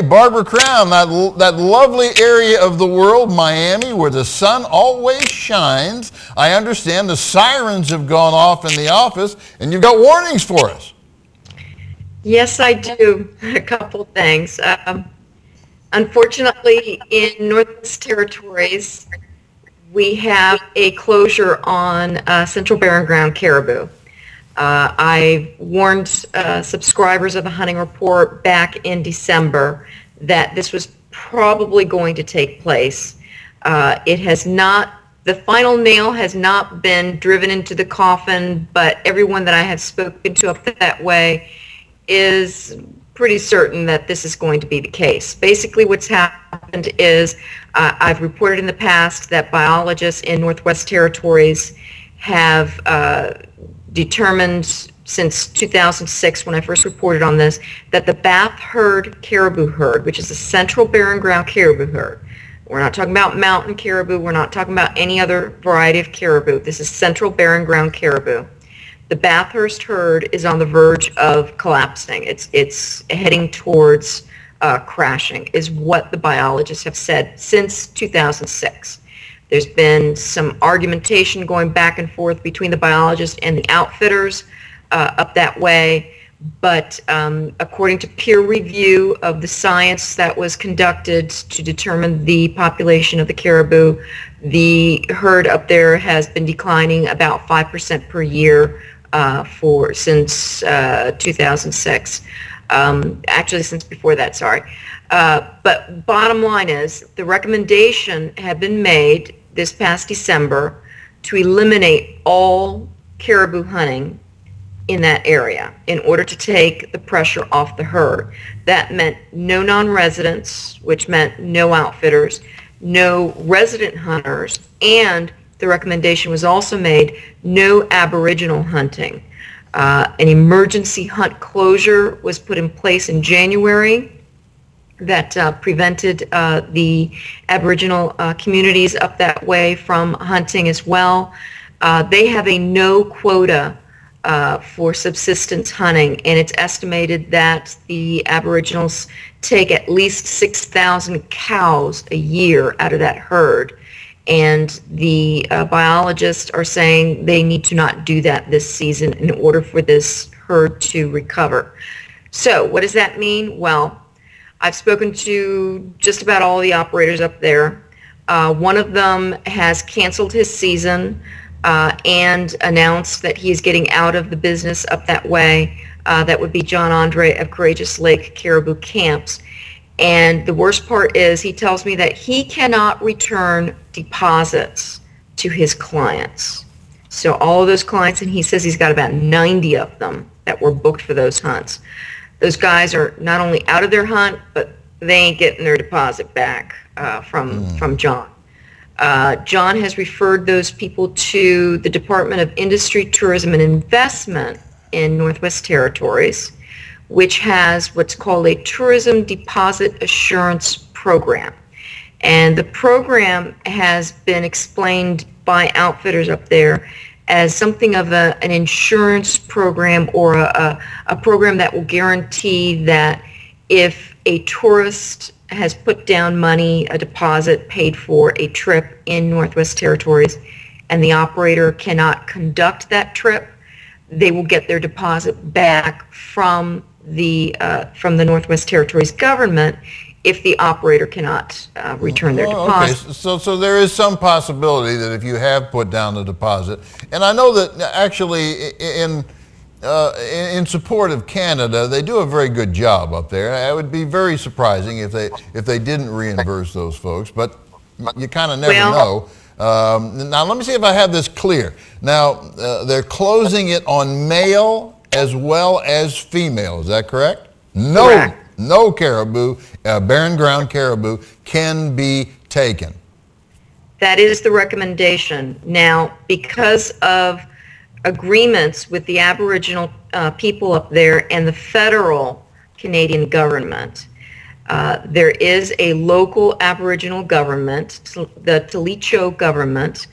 Barbara Crown, that lovely area of the world, Miami, where the sun always shines. I understand the sirens have gone off in the office, and you've got warnings for us. Yes, I do. A couple things. Unfortunately, in Northwest Territories, we have a closure on Central Barren Ground caribou. I warned subscribers of the Hunting Report back in December that this was probably going to take place. It has not, the final nail has not been driven into the coffin, but everyone that I have spoken to up that way is pretty certain that this is going to be the case. Basically what's happened is I've reported in the past that biologists in Northwest Territories have determined since 2006, when I first reported on this, that the Bath herd caribou herd, which is a Central Barren Ground caribou herd, we're not talking about mountain caribou, we're not talking about any other variety of caribou, this is Central Barren Ground caribou. The Bathurst herd is on the verge of collapsing. It's heading towards crashing, is what the biologists have said since 2006. There's been some argumentation going back and forth between the biologists and the outfitters up that way, but according to peer review of the science that was conducted to determine the population of the caribou, the herd up there has been declining about 5% per year since 2006. Actually, since before that, sorry. But bottom line is, the recommendation had been made this past December to eliminate all caribou hunting in that area in order to take the pressure off the herd. That meant no non-residents, which meant no outfitters, no resident hunters, and the recommendation was also made no Aboriginal hunting. An emergency hunt closure was put in place in January that prevented the Aboriginal communities up that way from hunting as well. They have a no quota for subsistence hunting, and it's estimated that the Aboriginals take at least 6,000 cows a year out of that herd. And the biologists are saying they need to not do that this season in order for this herd to recover. So what does that mean? Well, I've spoken to just about all the operators up there. One of them has canceled his season and announced that he is getting out of the business up that way. That would be John Andre of Courageous Lake Caribou Camps. And the worst part is he tells me that he cannot return deposits to his clients. So all of those clients, and he says he's got about 90 of them that were booked for those hunts. Those guys are not only out of their hunt, but they ain't getting their deposit back from John. John has referred those people to the Department of Industry, Tourism, and Investment in Northwest Territories, which has what's called a Tourism Deposit Assurance Program. And the program has been explained by outfitters up there as something of an insurance program, or a program that will guarantee that if a tourist has put down money, a deposit paid for a trip in Northwest Territories, and the operator cannot conduct that trip, they will get their deposit back from the Northwest Territories government if the operator cannot return their deposit. Okay, so there is some possibility that if you have put down the deposit, and I know that actually in support of Canada, they do a very good job up there. It would be very surprising if they didn't reimburse those folks, but you kind of never know. Now let me see if I have this clear. Now they're closing it on male as well as female. Is that correct? No. Correct. No caribou, barren ground caribou, can be taken. That is the recommendation. Now, because of agreements with the Aboriginal people up there and the federal Canadian government, there is a local Aboriginal government, the Towle government,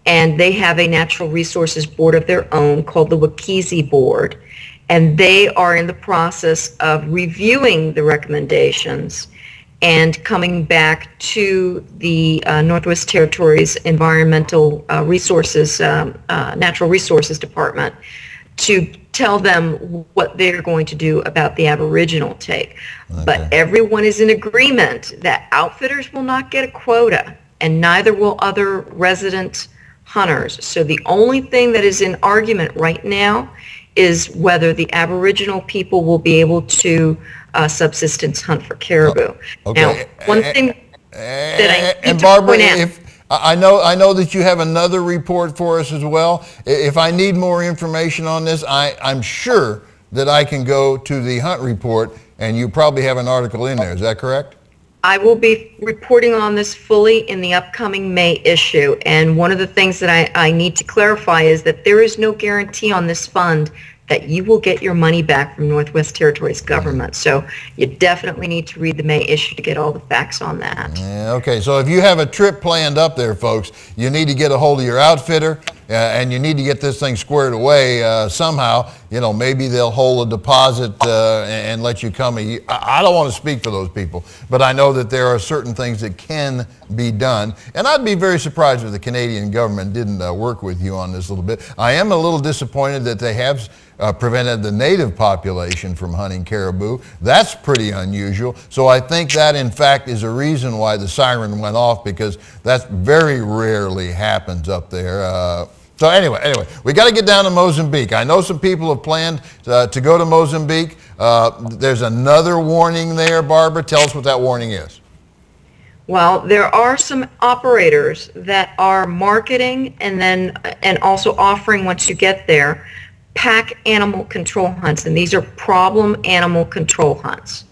and they have a natural resources board of their own called the Wakisi Board. and they are in the process of reviewing the recommendations and coming back to the Northwest Territories Environmental Resources, Natural Resources Department to tell them what they're going to do about the Aboriginal take. Okay. But everyone is in agreement that outfitters will not get a quota, and neither will other resident hunters. So the only thing that is in argument right now is whether the Aboriginal people will be able to subsistence hunt for caribou. Okay. Now, one thing that I need Barbara, to point out, I know that you have another report for us as well. If I need more information on this, I'm sure that I can go to the Hunt Report, and you probably have an article in there. Is that correct? I will be reporting on this fully in the upcoming May issue. And one of the things that I need to clarify is that there is no guarantee on this fund that you will get your money back from Northwest Territories government. So you definitely need to read the May issue to get all the facts on that. Yeah, okay, so if you have a trip planned up there, folks, you need to get a hold of your outfitter, and you need to get this thing squared away somehow. You know, maybe they'll hold a deposit and let you come. I don't want to speak for those people, but I know that there are certain things that can be done. And I'd be very surprised if the Canadian government didn't work with you on this a little bit. I am a little disappointed that they have prevented the native population from hunting caribou. That's pretty unusual. So I think that, in fact, is a reason why the siren went off, because that very rarely happens up there. So anyway, we got to get down to Mozambique. I know some people have planned to go to Mozambique. There's another warning there, Barbara. Tell us what that warning is. Well, there are some operators that are marketing and also offering, once you get there, pack animal control hunts, and these are problem animal control hunts.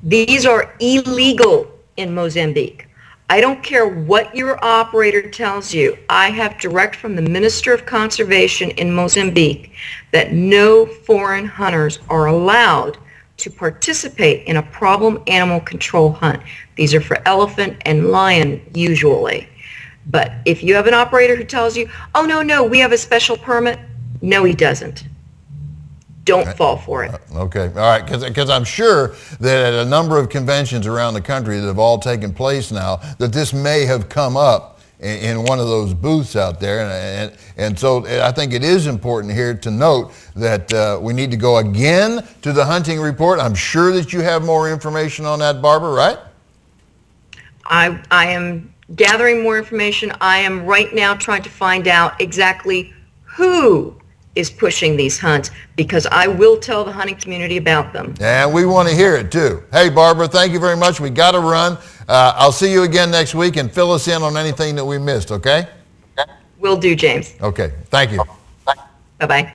These are illegal in Mozambique. I don't care what your operator tells you. I have direct from the Minister of Conservation in Mozambique that no foreign hunters are allowed to participate in a problem animal control hunt. These are for elephant and lion usually. But if you have an operator who tells you, oh no, we have a special permit, no, he doesn't. Don't fall for it. Okay, all right, because I'm sure that at a number of conventions around the country that have all taken place now, that this may have come up in one of those booths out there. And so I think it is important here to note that we need to go again to the hunting report. I'm sure that you have more information on that, Barbara, right? I am gathering more information. I am right now trying to find out exactly who is pushing these hunts, because I will tell the hunting community about them. And we want to hear it too. Hey, Barbara, thank you very much. We got to run. I'll see you again next week, and fill us in on anything that we missed, okay? Will do, James. Okay, thank you. Bye-bye.